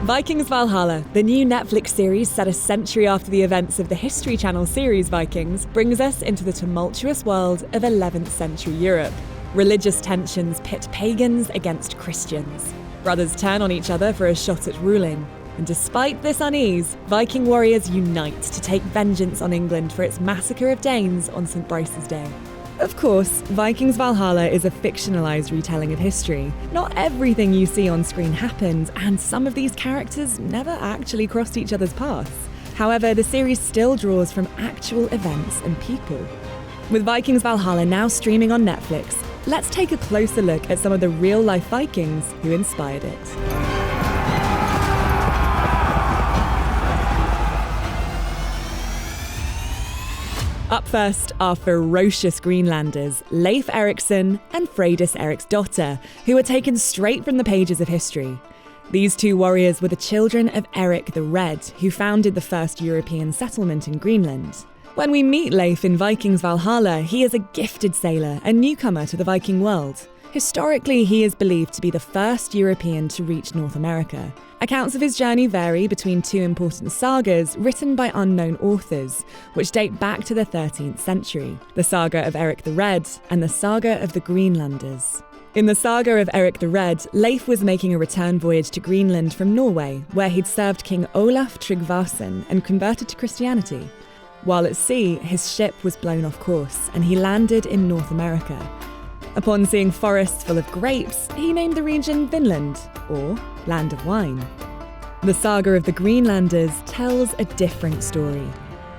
Vikings Valhalla, the new Netflix series set a century after the events of the History Channel series Vikings, brings us into the tumultuous world of 11th century Europe. Religious tensions pit pagans against Christians. Brothers turn on each other for a shot at ruling. And despite this unease, Viking warriors unite to take vengeance on England for its massacre of Danes on St. Brice's Day. Of course, Vikings Valhalla is a fictionalized retelling of history. Not everything you see on screen happened, and some of these characters never actually crossed each other's paths. However, the series still draws from actual events and people. With Vikings Valhalla now streaming on Netflix, let's take a closer look at some of the real-life Vikings who inspired it. Up first are ferocious Greenlanders, Leif Erikson and Freydis Eriksdotter, who were taken straight from the pages of history. These two warriors were the children of Erik the Red, who founded the first European settlement in Greenland. When we meet Leif in Vikings Valhalla, he is a gifted sailor, a newcomer to the Viking world. Historically, he is believed to be the first European to reach North America. Accounts of his journey vary between two important sagas written by unknown authors, which date back to the 13th century, the Saga of Erik the Red and the Saga of the Greenlanders. In the Saga of Erik the Red, Leif was making a return voyage to Greenland from Norway, where he'd served King Olaf Tryggvason and converted to Christianity. While at sea, his ship was blown off course and he landed in North America. Upon seeing forests full of grapes, he named the region Vinland, or Land of Wine. The Saga of the Greenlanders tells a different story.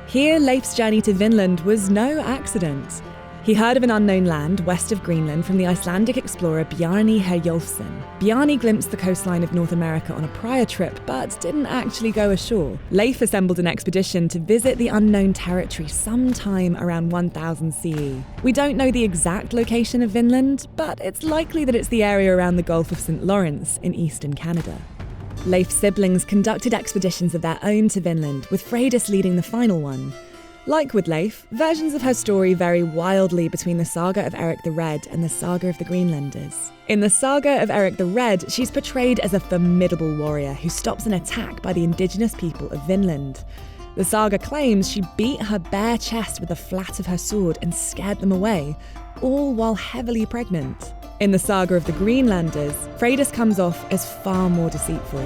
Here, Leif's journey to Vinland was no accident. He heard of an unknown land west of Greenland from the Icelandic explorer Bjarni Herjolfsson. Bjarni glimpsed the coastline of North America on a prior trip, but didn't actually go ashore. Leif assembled an expedition to visit the unknown territory sometime around 1000 CE. We don't know the exact location of Vinland, but it's likely that it's the area around the Gulf of St. Lawrence in eastern Canada. Leif's siblings conducted expeditions of their own to Vinland, with Freydis leading the final one. Like with Leif, versions of her story vary wildly between the Saga of Erik the Red and the Saga of the Greenlanders. In the Saga of Erik the Red, she's portrayed as a formidable warrior who stops an attack by the indigenous people of Vinland. The saga claims she beat her bare chest with the flat of her sword and scared them away, all while heavily pregnant. In the Saga of the Greenlanders, Freydis comes off as far more deceitful.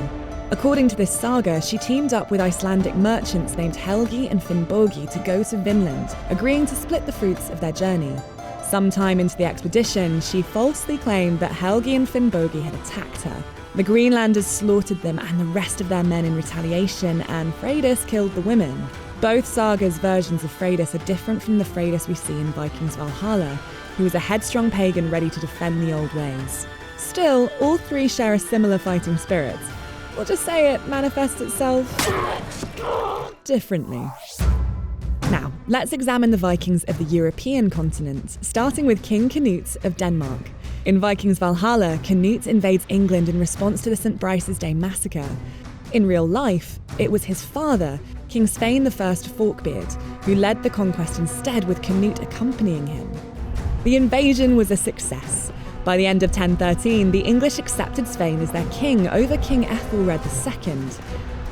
According to this saga, she teamed up with Icelandic merchants named Helgi and Finnbogi to go to Vinland, agreeing to split the fruits of their journey. Sometime into the expedition, she falsely claimed that Helgi and Finnbogi had attacked her. The Greenlanders slaughtered them and the rest of their men in retaliation, and Freydis killed the women. Both sagas' versions of Freydis are different from the Freydis we see in Vikings Valhalla, who was a headstrong pagan ready to defend the old ways. Still, all three share a similar fighting spirit. We'll just say it manifests itself differently. Now, let's examine the Vikings of the European continent, starting with King Canute of Denmark. In Vikings Valhalla, Canute invades England in response to the St. Brice's Day massacre. In real life, it was his father, King Svein I Forkbeard, who led the conquest instead, with Canute accompanying him. The invasion was a success. By the end of 1013, the English accepted Svein as their king over King Ethelred II.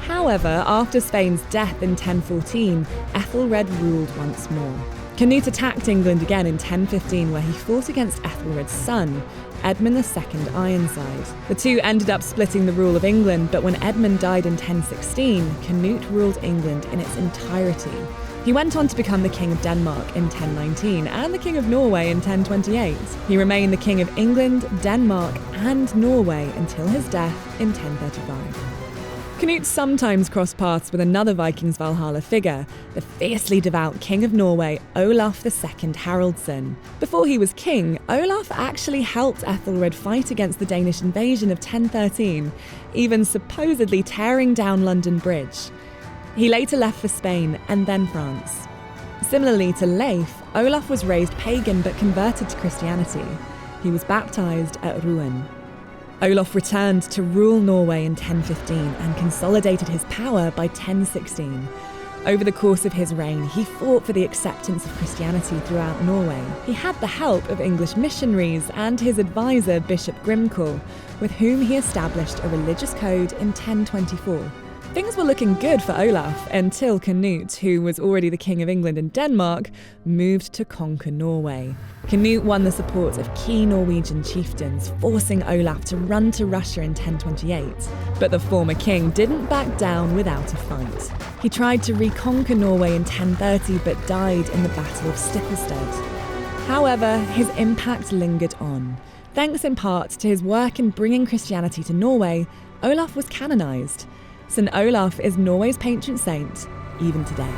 However, after Svein's death in 1014, Ethelred ruled once more. Canute attacked England again in 1015, where he fought against Ethelred's son, Edmund II Ironside. The two ended up splitting the rule of England, but when Edmund died in 1016, Canute ruled England in its entirety. He went on to become the King of Denmark in 1019 and the King of Norway in 1028. He remained the King of England, Denmark and Norway until his death in 1035. Canute sometimes crossed paths with another Vikings Valhalla figure, the fiercely devout King of Norway, Olaf II Haraldsson. Before he was king, Olaf actually helped Ethelred fight against the Danish invasion of 1013, even supposedly tearing down London Bridge. He later left for Spain and then France. Similarly to Leif, Olaf was raised pagan but converted to Christianity. He was baptized at Rouen. Olaf returned to rule Norway in 1015 and consolidated his power by 1016. Over the course of his reign, he fought for the acceptance of Christianity throughout Norway. He had the help of English missionaries and his advisor Bishop Grimkel, with whom he established a religious code in 1024. Things were looking good for Olaf until Canute, who was already the King of England and Denmark, moved to conquer Norway. Canute won the support of key Norwegian chieftains, forcing Olaf to run to Russia in 1028. But the former king didn't back down without a fight. He tried to reconquer Norway in 1030 but died in the Battle of Stiklestad. However, his impact lingered on. Thanks in part to his work in bringing Christianity to Norway, Olaf was canonised. St. Olaf is Norway's patron saint, even today.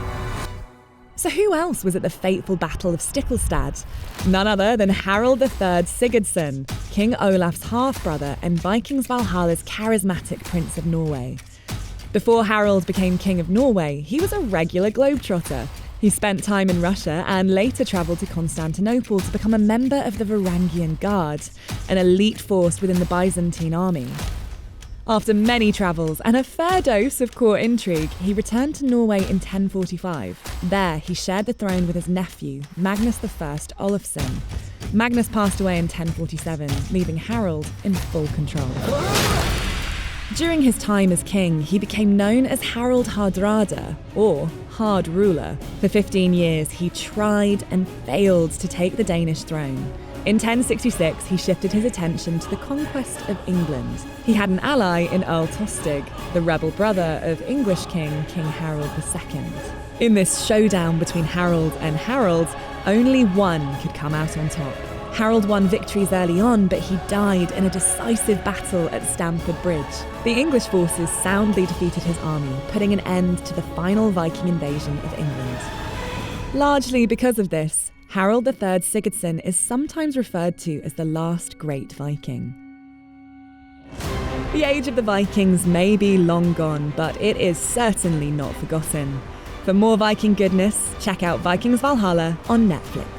So who else was at the fateful Battle of Stiklestad? None other than Harald III Sigurdsson, King Olaf's half-brother and Vikings Valhalla's charismatic Prince of Norway. Before Harald became King of Norway, he was a regular globetrotter. He spent time in Russia and later travelled to Constantinople to become a member of the Varangian Guard, an elite force within the Byzantine army. After many travels and a fair dose of court intrigue, he returned to Norway in 1045. There, he shared the throne with his nephew, Magnus I Olafsson. Magnus passed away in 1047, leaving Harald in full control. During his time as king, he became known as Harald Hardrada, or Hard Ruler. For 15 years, he tried and failed to take the Danish throne. In 1066, he shifted his attention to the conquest of England. He had an ally in Earl Tostig, the rebel brother of English King Harold II. In this showdown between Harold and Harold, only one could come out on top. Harold won victories early on, but he died in a decisive battle at Stamford Bridge. The English forces soundly defeated his army, putting an end to the final Viking invasion of England. Largely because of this, Harald III Sigurdsson is sometimes referred to as the last great Viking. The age of the Vikings may be long gone, but it is certainly not forgotten. For more Viking goodness, check out Vikings Valhalla on Netflix.